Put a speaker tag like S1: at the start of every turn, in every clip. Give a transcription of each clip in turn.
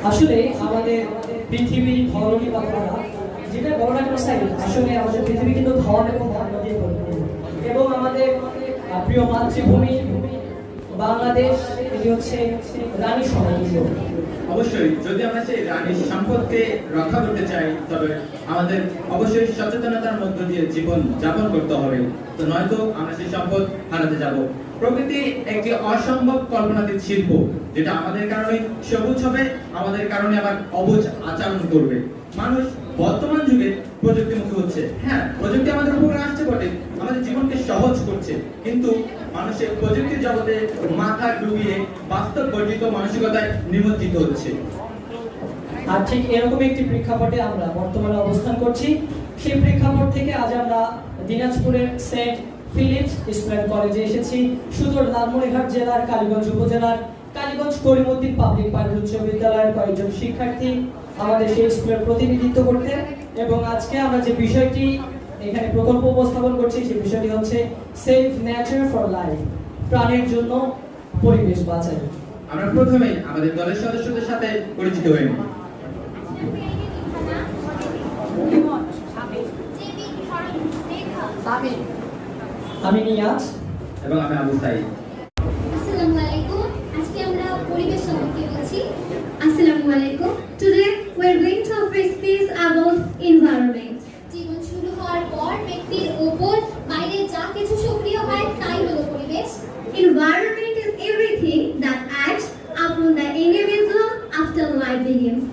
S1: আসলে আমাদের পৃথিবী ধরনী বা ধরা যেটা বড় একটা সাইড, আসলে আমাদের পৃথিবী কিন্তু ধন এবং ধর্ম দিয়ে পরিপূর্ণ। এবং আমাদের প্রিয় মাতৃভূমি বাংলাদেশ, এটি হচ্ছে রানী সম্পদ।
S2: অবশ্যই যদি আমরা সেই রানীর সম্পদকে রক্ষা করতে চাই, তবে আমাদের অবশ্যই সচেতনতার মধ্য দিয়ে জীবন যাপন করতে হবে, তো নয়তো আমরা সেই সম্পদ হারাতে যাব। প্রকৃতি একটি অসম্ভব কল্পনাতীত শিল্প, যেটা আমাদের কারণে সবুজ হবে, আমাদের কারণে আবার অবুঝ আচরণ করবে। মানুষ বর্তমান যুগে প্রযুক্তিমুখী হচ্ছে। হ্যাঁ, প্রযুক্তি আমাদের উপকারে আসছে বটে, আমাদের জীবনকে সহজ করছে, কিন্তু মানুষের প্রযুক্তির জগতে মাথা ডুবিয়ে বাস্তব বর্জিত মানসিকতায় নিমজ্জিত হচ্ছে।
S1: আর ঠিক এরকম একটি প্রেক্ষাপটে আমরা বর্তমানে অবস্থান করছি। সেই প্রেক্ষাপট থেকে আজ আমরা দিনাজপুরের সেন্ট ফিলিপস ইসলাম কলেজে এসেছি, সুদূর লালমনিরহাট জেলার কালীগঞ্জ উপজেলার কালীগঞ্জ করিম উদ্দিন পাবলিক পাইলট উচ্চ বিদ্যালয়ের কয়েকজন শিক্ষার্থী আমাদের সেই স্কুলের প্রতিনিধিত্ব করতে। এবং আজকে আমরা যে বিষয়টি এখানে প্রকল্প উপস্থাপন করছি, সেই বিষয়টি হচ্ছে সেভ নেচার ফর লাইফ, প্রাণের জন্য পরিবেশ বাঁচাই।
S2: আমরা প্রথমেই আমাদের দলের সদস্যদের সাথে পরিচিত হই।
S1: আমি নিয়াজ
S2: এবং আমি আবু সাইদ।
S3: আসসালামু আলাইকুম। আজকে আমরা পরিবেশ সম্পর্কে বলছি। আসসালামু আলাইকুম। Today we are going to speak about environment. জীবন শুরু হওয়ার পর ব্যক্তির উপর বাইরে যা কিছু সক্রিয় হয় তাই হলো পরিবেশ। Environment is everything that acts upon the individual after life begins.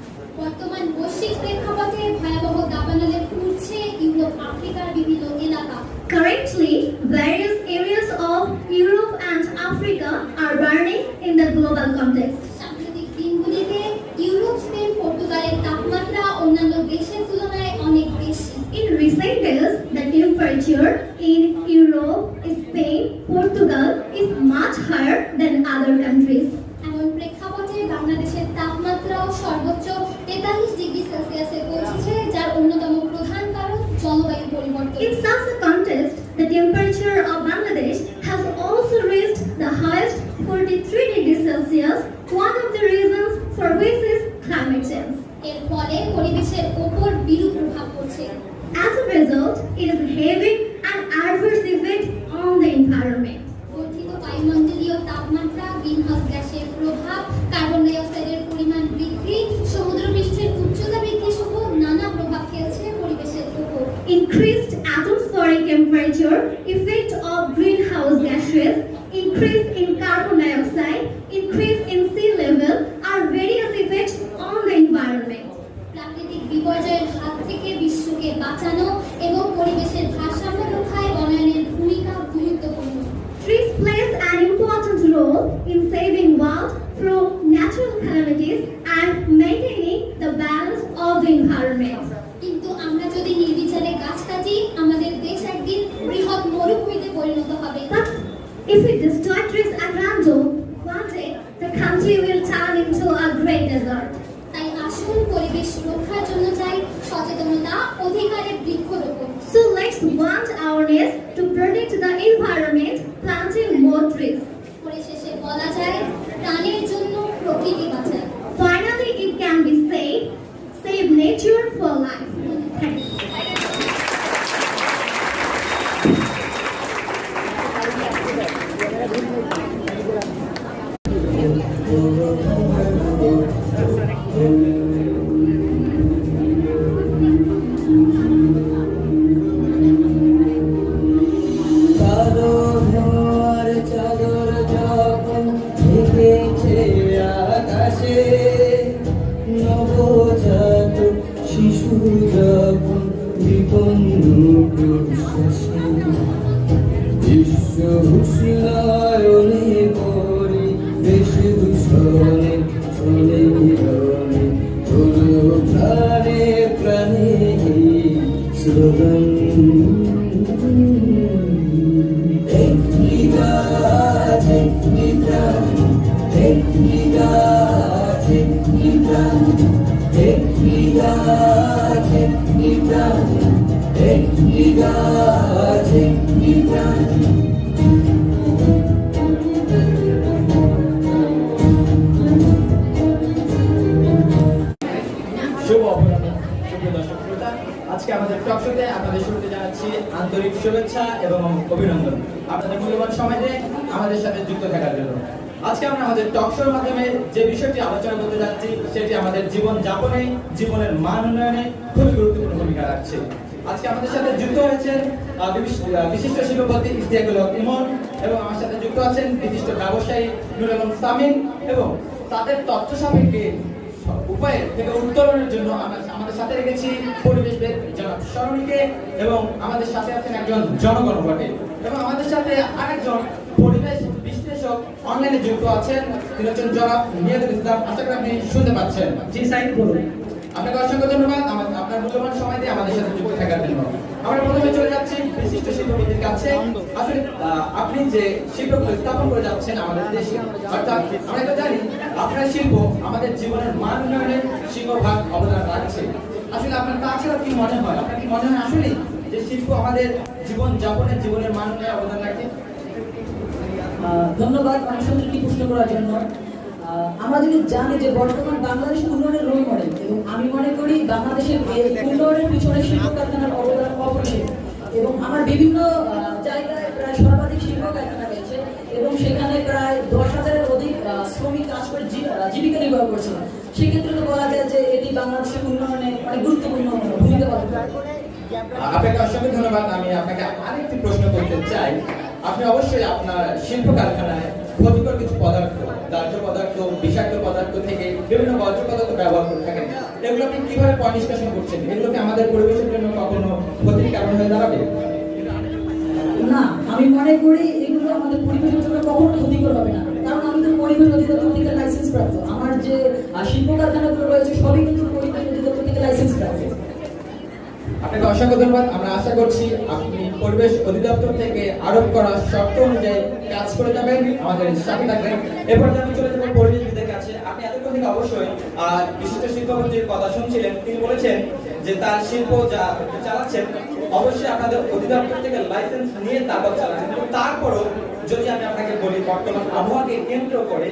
S3: বর্তমান বৈশ্বিক প্রেক্ষাপটে ভয়াবহ দাবানলে পুড়ছে ইউরোপ, আফ্রিকার বিভিন্ন এলাকা। Currently, various areas of Europe and Africa are burning in the global context. সাম্প্রতিক দিনগুলিতে ইউরোপ, স্পেন, পর্তুগালের তাপমাত্রা অন্যান্য দেশের তুলনায় অনেক বেশি। In recent days, the temperature in Europe, Spain, Portugal is much higher than other countries. এমন প্রেক্ষাপটে বাংলাদেশের তাপমাত্রাও সর্বোচ্চ 43 ডিগ্রি সেলসিয়াসে পৌঁছেছে, যার অন্যতম প্রধান কারণ জলবায়ু পরিবর্তন। In such a context, the temperature of Bangladesh has also reached the highest 43 degrees Celsius. One of the reasons for which is climate change. এর ফলে পরিবেশের উপর বিরূপ প্রভাব পড়ছে। As a result, it is having an adverse effect on the environment. বর্ধিত বায়ুমণ্ডলীয় তাপমাত্রা, গ্রিনহাউস গ্যাসের প্রভাব, কার্বন ডাই অক্সাইডের পরিমাণ বৃদ্ধি, সমুদ্রপৃষ্ঠের উচ্চতা বৃদ্ধি সহ নানা প্রভাব ফেলছে পরিবেশের উপর। Increased atmospheric temperature, effect of greenhouse gases, increase in carbon dioxide, increase in sea level are various effects on the environment. প্রাকৃতিক বিপর্যয়ের হাত থেকে বিশ্বকে বাঁচানো এবং পরিবেশের ভারসাম্য রক্ষায় বনায়নের ভূমিকা গুরুত্বপূর্ণ। Trees plays an important role in saving wild from natural calamities and maintaining the balance of the environment. কিন্তু আমরা যদি নির্বিচারে গাছ কাটি, আমাদের দেশ একদিন বৃহৎ মরুভূমিতে পরিণত হবে। But if we destroy trees at random, one day the country will turn into a great desert. তাই আসুন পরিবেশ রক্ষার জন্য চাই সচেতনতা, অধিকারে বৃক্ষরোপণ। So let's want awareness to protect the environment, planting more trees. পরিশেষে বলা যায়, প্রাণের জন্য প্রকৃতি বাঁচাই। Finally, it can be said, save nature for life. Thanks.
S2: আজকে আমাদের টক শোতে আপনাদের শুরুতে জানাচ্ছি আন্তরিক শুভেচ্ছা এবং অভিনন্দন আপনাদের মূল্যবান সময় দিয়ে আমাদের সাথে যুক্ত থাকার জন্য। আজকে আমরা আমাদের টক শোর মাধ্যমে যে বিষয়টি আলোচনা করতে যাচ্ছি সেটি আমাদের জীবন যাপনে, জীবনের মান উন্নয়নে খুবই গুরুত্বপূর্ণ ভূমিকা রাখছে। আজকে আমাদের সাথে যুক্ত হয়েছেন বিশিষ্ট শিল্পপতি ইমন, এবং আমার সাথে যুক্ত আছেন বিশিষ্ট ব্যবসায়ী সামিন, এবং তাদের তথ্য সাপেক্ষে উপায় থেকে উত্তরণের জন্য আমাদের সাথে রেখেছি পরিবেশবিদ জনাব সরণীকে, এবং আমাদের সাথে আছেন একজন জনগণ বটে, এবং আমাদের সাথে আরেকজন পরিবেশ বিশ্লেষক অনলাইনে যুক্ত আছেন, তিনি হচ্ছেন জনাব নিয়াজুল ইসলাম। আশা করি আপনি শুনতে পাচ্ছেন।
S1: জি সাইড বলুন।
S2: আপনাকে অসংখ্য ধন্যবাদ আপনার মূল্যবান সময় দিয়ে আমাদের সাথে যুক্ত থাকার জন্য। আমরা প্রথমে চলে যাচ্ছি বিশিষ্ট শিল্পপতির কাছে। আসলে আপনি যে শিল্পগুলো স্থাপন করে যাচ্ছেন আমাদের দেশে, অর্থাৎ আমরা তো জানি আপনার শিল্প আমাদের জীবনের মান উন্নয়নে সিংহভাগ অবদান রাখছে। আসলে আপনার তাছাড়া কি মনে হয়, আপনার কি মনে হয় আসলে যে শিল্প আমাদের জীবন যাপনের জীবনের মান উন্নয়নে অবদান রাখে?
S1: ধন্যবাদ অনেক সুন্দর একটি প্রশ্ন করার জন্য। আমরা যদি জানি যে বর্তমান বাংলাদেশ উন্নয়নের রোল মডেল, এবং আমি মনে করি বাংলাদেশের উন্নয়নের পিছনে শিল্প কারখানার অবদান অপরিসীম, এবং আমার বিভিন্ন জায়গায় প্রায় সর্বাধিক শিল্প কারখানা রয়েছে, এবং সেখানে প্রায় 10,000-এর অধিক শ্রমিক কাজ করে জীবিকা নির্বাহ করছে। সেক্ষেত্রে তো বলা যায় যে এটি বাংলাদেশের উন্নয়নে অনেক গুরুত্বপূর্ণ ভূমিকা পালন করে।
S2: আপনাকে অসংখ্য ধন্যবাদ। আমি আপনাকে আরেকটি প্রশ্ন করতে চাই। আপনি অবশ্যই আপনার শিল্প কারখানায় ক্ষতিকর কিছু পদার্থ, দাহ্য পদার্থ, বিষাক্ত পদার্থ থেকে বিভিন্ন বর্জ্য পদার্থ ব্যবহার করে থাকেন। এগুলো আপনি কিভাবে পয় নিষ্কাশন করছেন? এগুলো কি আমাদের পরিবেশের জন্য কখনো ক্ষতির কারণ হয়ে দাঁড়াবে?
S1: না, আমি মনে করি এগুলো আমাদের পরিবেশের জন্য কখনো ক্ষতিকর হবে না, কারণ আমি তো পরিবেশ অধিদপ্তর থেকে লাইসেন্স প্রাপ্ত। আমার যে শিল্প কারখানাগুলো রয়েছে সবই কিন্তু পরিবেশ অধিদপ্তর থেকে লাইসেন্স প্রাপ্ত।
S2: আপনাকে অসংখ্য ধন্যবাদ। আমরা আশা করছি আপনি পরিবেশ অধিদপ্তর থেকে আরোপ করা শর্ত অনুযায়ী কাজ করে যাবেন, আমাদের সাথে থাকবেন। এরপর আমি চলে যাবো পরিবেশবিদের কাছে। আপনি এতক্ষণ থেকে অবশ্যই বিশিষ্ট শিল্পপতির কথা শুনছিলেন। তিনি বলেছেন যে তার শিল্প যা চালাচ্ছেন অবশ্যই আপনাদের অধিদপ্তর থেকে লাইসেন্স নিয়ে তারপর চালাচ্ছেন, কিন্তু তারপরও যদি আমি আপনাকে বলি বর্তমান আবহাওয়াকে কেন্দ্র করে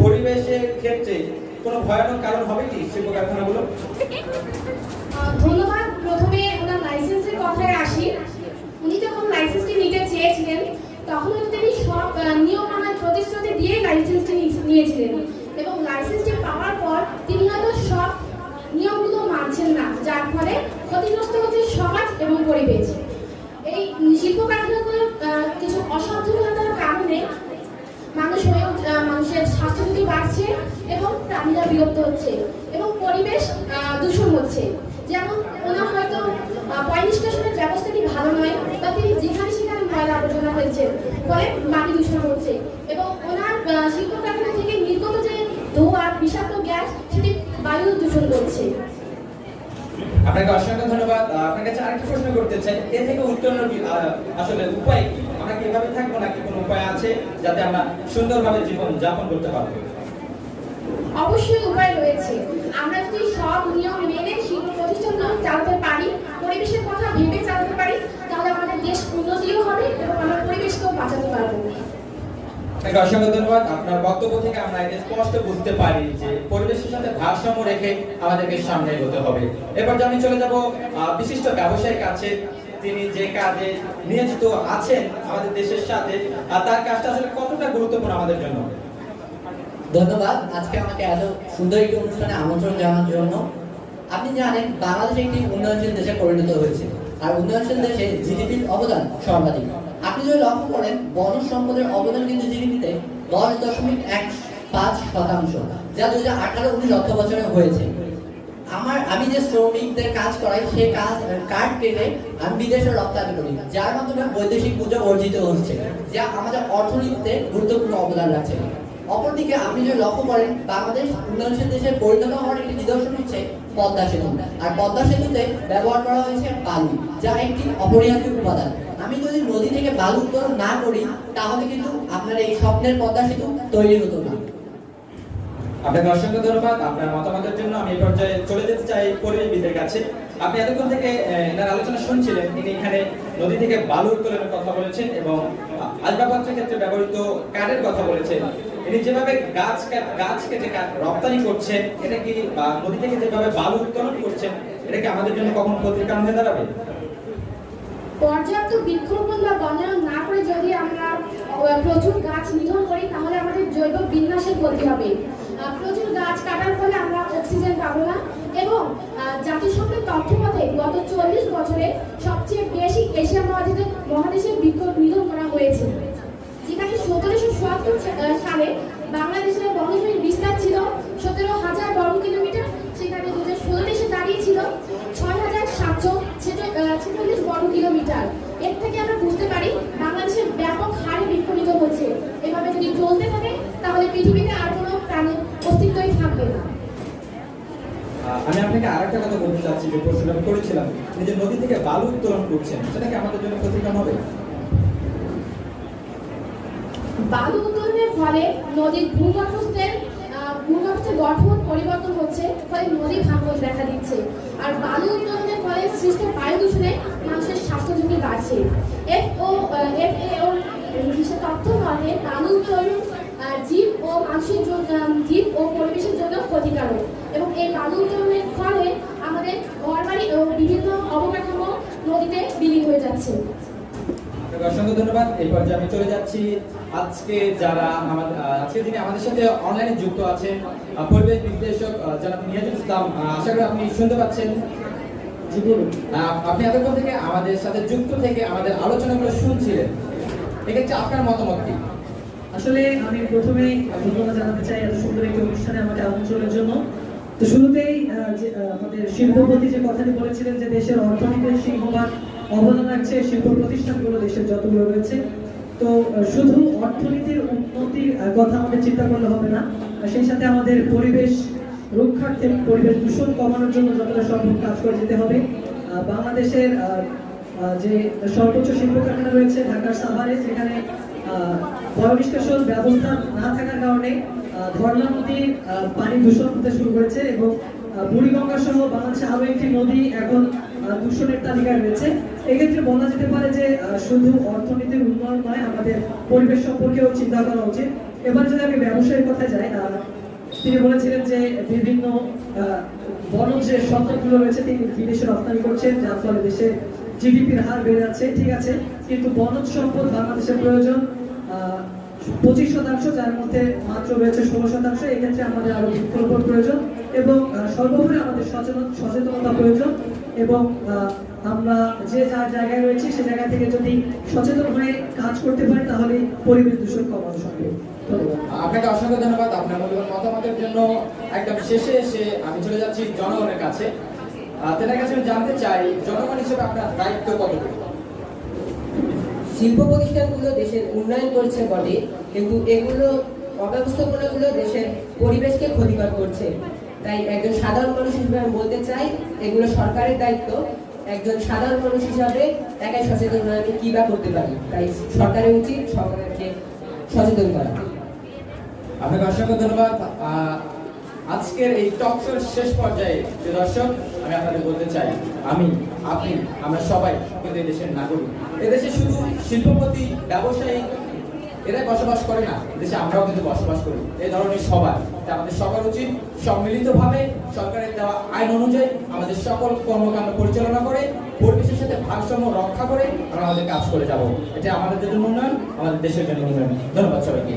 S2: পরিবেশের ক্ষেত্রে কোনো ভয়ানক কারণ হবে কি শিল্প কারখানাগুলো?
S3: ধন্যবাদ। প্রথমে ওনার লাইসেন্সের কথায় আসি। উনি যখন লাইসেন্সটি নিতে চেয়েছিলেন তখন তিনি সব নিয়ম মানার প্রতিশ্রুতি দিয়ে লাইসেন্সটি নিয়েছিলেন, এবং লাইসেন্সটি পাওয়ার পর তিনি হয়তো সব নিয়মগুলো মানছেন না, যার ফলে ক্ষতিগ্রস্ত হচ্ছে সমাজ এবং পরিবেশ। এই শিল্প কারখানাগুলোর কিছু অসাবধানতার কারণে মানুষের স্বাস্থ্যঝুঁকি বাড়ছে, এবং প্রাণীরা বিলুপ্ত হচ্ছে, এবং পরিবেশ দূষণ হচ্ছে। যেমন ওনার হয়তো পয় নিষ্কাশনের ব্যবস্থাটি ভালো নয়, বা তিনি যেখানে সেখানে ময়লা আবর্জনা ফেলছেন, ফলে মাটি দূষণ হচ্ছে, এবং ওনার শিল্প কারখানা থেকে নির্গত যে ধোঁয়া, বিষাক্ত গ্যাস, সেটি বায়ু দূষণ করছে।
S2: আপনাকে অসংখ্য ধন্যবাদ। আপনার কাছে আরেকটা প্রশ্ন করতে চাই, এ থেকে উত্তরণের আসলে উপায় কি? আমরা কি এভাবে থাকবো নাকি কোনো উপায় আছে যাতে আমরা সুন্দরভাবে জীবন যাপন করতে পারবো?
S3: অবশ্যই উপায় রয়েছে। আমরা যদি সব নিয়ম মেনে শিল্প প্রতিষ্ঠানগুলো চালাতে পারি, পরিবেশের কথা ভেবে চালাতে পারি, তাহলে আমাদের দেশ উন্নতিও হবে এবং আমরা পরিবেশকেও বাঁচাতে পারবো।
S2: আপনাকে অসংখ্য ধন্যবাদ। আপনার বক্তব্য থেকে আমরা এটা স্পষ্ট বুঝতে পারি যে পরিবেশের সাথে ভারসাম্য রেখে আমাদেরকে সামনে এগোতে হবে। এরপর আমি চলে যাব বিশিষ্ট ব্যবসায়ীর কাছে। তিনি যে কাজে নিয়োজিত আছেন আমাদের দেশের সাথে, তার কাজটা আসলে কতটা গুরুত্বপূর্ণ আমাদের জন্য?
S4: ধন্যবাদ আজকে আমাকে এত সুন্দর একটি অনুষ্ঠানে আমন্ত্রণ জানানোর জন্য। আপনি জানেন বাংলাদেশ একটি উন্নয়নশীল দেশে পরিণত হয়েছে, আর উন্নয়নশীল দেশে জিডিপির অবদান সর্বাধিক। আপনি যদি লক্ষ্য করেন বনজ সম্পদের অবদান কিন্তু জিডিপিতে 10.15%, যা 2018-19 অর্থ বছরে হয়েছে। আমি যে শ্রমিকদের কাজ করাই সেই কার্ড কেটে আমি বিদেশে রপ্তানি করি, যার মাধ্যমে বৈদেশিক মুদ্রা অর্জিত হচ্ছে, যা আমাদের অর্থনীতিতে গুরুত্বপূর্ণ অবদান রাখছে। অপরদিকে আপনি যদি লক্ষ্য করেন বাংলাদেশ উন্নয়নশীল দেশে পরিণত হওয়ার একটি নিদর্শন হচ্ছে পদ্মা সেতু, আর পদ্মা সেতুতে ব্যবহার করা হয়েছে বালু, যা একটি অপরিহার্য উপাদান। আমি যদি নদী থেকে বালু উত্তোলন না করি তাহলে কিন্তু আপনার এই স্বপ্নের পদ্মা সেতু তৈরি হতো না।
S2: আপনাকে অসংখ্য ধন্যবাদ আপনার মতামতের জন্য। আমি এই পর্যায়ে চলে যেতে চাই পরিবেশবিদের কাছে। আপনি এতক্ষণ থেকে এনার আলোচনা শুনছিলেন, তিনি এখানে নদী থেকে বালু উত্তোলনের কথা বলেছেন এবং আসবাবপত্রের ক্ষেত্রে ব্যবহৃত কাঠের কথা বলেছেন। ইনি যেভাবে গাছ কেটে রপ্তানি করছেন, এটা কি নদী থেকে যেভাবে বালু উত্তোলন করছেন, এটা কি আমাদের জন্য কখনো ক্ষতির কারণ হয়ে দাঁড়াবে?
S5: পর্যাপ্ত বৃক্ষরোপণ বা বনায়ন না করে যদি আমরা প্রচুর গাছ নিধন করি তাহলে আমাদের জৈব বিন্যাসের ক্ষতি হবে। প্রচুর গাছ কাটার ফলে আমরা অক্সিজেন পাবো না এবং জাতিসংঘের তথ্য মতে গত 40 বছরে সবচেয়ে বেশি এশিয়া মহাদেশে বৃক্ষ নিধন করা হয়েছে, যেখানে 1777 সালে বাংলাদেশের বনজমির বিস্তার ছিল 17,000 বর্গ কিলোমিটার, সেখানে 2016 এসে দাঁড়িয়েছিল 6,746 বর্গ কিলোমিটার। এর থেকে আমরা বুঝতে পারি বাংলাদেশের ব্যাপক হারে বৃক্ষরোপণ হচ্ছে। এভাবে যদি চলতে থাকে তাহলে পৃথিবীতে আর কোনো প্রাণীর অস্তিত্বই থাকবে না।
S2: আমি আপনাকে আরেকটা কথা বলতে চাচ্ছি, যে প্রশ্নটা আমি করেছিলাম, যে নদী থেকে বালু উত্তোলন করছেন, সেটা কি আমাদের জন্য ক্ষতিকর হবে?
S5: বালু উত্তোলনের ফলে নদীর ভূগর্ভস্থের গঠন পরিবর্তন হচ্ছে, ফলে নদী ভাঙন দেখা দিচ্ছে। আর বালু উত্তোলনের ফলে সৃষ্ট বায়ু দূষণে মানুষের স্বাস্থ্য ঝুঁকি বাড়ছে। FAO তথ্য মতে বালু উত্তোলন জীব ও পরিবেশের জন্য ক্ষতিকারক এবং এই বালু উত্তোলনের ফলে আমাদের ঘরবাড়ি ও বিভিন্ন অবকাঠামো নদীতে বিলীন হয়ে যাচ্ছে।
S2: অসংখ্য ধন্যবাদ। এই পর্যায়ে আমি চলে যাচ্ছি আজকে যিনি আমাদের সাথে অনলাইনে যুক্ত আছেন, পরিবেশ বিশ্লেষক জনাব নিয়াজুল ইসলাম। আশা করি আপনি শুনতে পাচ্ছেন। আপনি এতক্ষণ থেকে আমাদের সাথে যুক্ত থেকে আমাদের আলোচনাগুলো শুনছিলেন, এক্ষেত্রে আপনার মতামত কি?
S1: আসলে আমি প্রথমেই ধন্যবাদ জানাতে চাই এত সুন্দর একটি অনুষ্ঠানে আমাকে আমন্ত্রণের জন্য। তো শুরুতেই আমাদের শিল্পপতি যে কথাটি বলেছিলেন যে দেশের অর্থনীতির সিংহভাগ অবদান রাখছে শিল্প প্রতিষ্ঠানগুলো দেশের যতগুলো রয়েছে। তো শুধু অর্থনীতির উন্নতির কথা আমাদের চিন্তা করলে হবে না, সেই সাথে আমাদের পরিবেশ রক্ষার্থে পরিবেশ দূষণ কমানোর জন্য যতটা সম্ভব কাজ করে যেতে হবে। বাংলাদেশের যে সর্বোচ্চ শিল্প কারখানা রয়েছে ঢাকার সাভারে, যেখানে পয়ঃনিষ্কাশন ব্যবস্থা না থাকার কারণে ঝর্ণা নদীর পানি দূষণ হতে শুরু করেছে এবং বুড়িগঙ্গা সহ বাংলাদেশে আরো একটি নদী এখন দূষণের তালিকায় রয়েছে। এক্ষেত্রে বলা যেতে পারে যে শুধু অর্থনীতির উন্নয়ন নয়, আমাদের পরিবেশ সম্পর্কেও চিন্তা করা উচিত। এবার যদি আমি ব্যবসায়ের কথা যাই, তিনি বলেছিলেন যে বিভিন্ন বনজ যে সম্পদগুলো রয়েছে তিনি বিদেশে রপ্তানি করছেন, যার ফলে দেশের জিডিপির হার বেড়ে যাচ্ছে। ঠিক আছে, কিন্তু বনজ সম্পদ বাংলাদেশের প্রয়োজন 25%, যার মধ্যে মাত্র রয়েছে 16%। এক্ষেত্রে আমাদের আরো বৃক্ষরোপণ প্রয়োজন এবং সর্বোপরি আমাদের সচেতনতা প্রয়োজন এবং আমরা যে যার জায়গায় রয়েছি সে জায়গা থেকে যদি সচেতন হয়ে কাজ করতে পারি তাহলে পরিবেশ দূষণ কমানো সম্ভব।
S2: আপনাকে অসংখ্য ধন্যবাদ আপনার মূল্যবান মতামতের জন্য। একদম শেষে এসে আমি চলে যাচ্ছি জনগণের কাছে। তাদের কাছে আমি জানতে চাই, জনগণ হিসেবে আপনার দায়িত্ব কতটুকু?
S6: শিল্প প্রতিষ্ঠানগুলো দেশের উন্নয়ন করছে বটে, কিন্তু এগুলো অব্যবস্থাপনাগুলো দেশের পরিবেশকে ক্ষতিকর করছে। তাই একজন সাধারণ মানুষ হিসেবে আমি বলতে চাই এগুলো সরকারের দায়িত্ব। একজন সাধারণ মানুষ হিসাবে একাই সচেতন হয়ে আমি কি বা করতে পারি, তাই সরকারের উচিত সরকারকে সচেতন করা।
S2: আপনাকে অসংখ্য ধন্যবাদ। আজকের এই টক শোর শেষ পর্যায়ে যে দর্শক, আমি আপনাদের বলতে চাই, আপনি আমরা সবাই কিন্তু এই দেশের নাগরিক। এদেশে শুধু শিল্পপতি ব্যবসায়ী এরাই বসবাস করে না, দেশে আমরাও কিন্তু বসবাস করি। এই ধরনের সবাই, আমাদের সবার উচিত সম্মিলিতভাবে সরকারের দেওয়া আইন অনুযায়ী আমাদের সকল কর্মকাণ্ড পরিচালনা করে পরিবেশের সাথে ভারসাম্য রক্ষা করে আমরা আমাদের কাজ করে যাব। এটা আমাদের জন্য উন্নয়ন, আমাদের দেশের জন্য উন্নয়ন। ধন্যবাদ সবাইকে।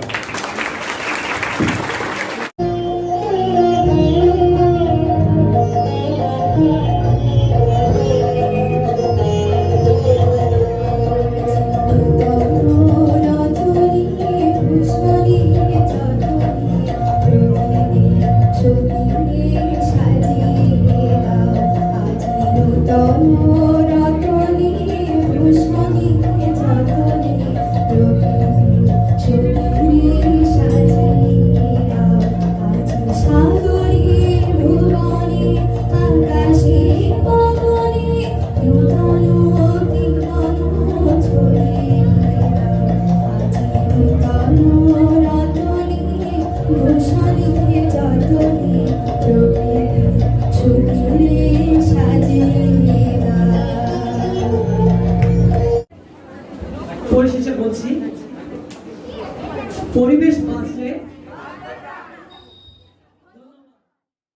S1: পরিশেষে বলছি, পরিবেশ বাঁচলে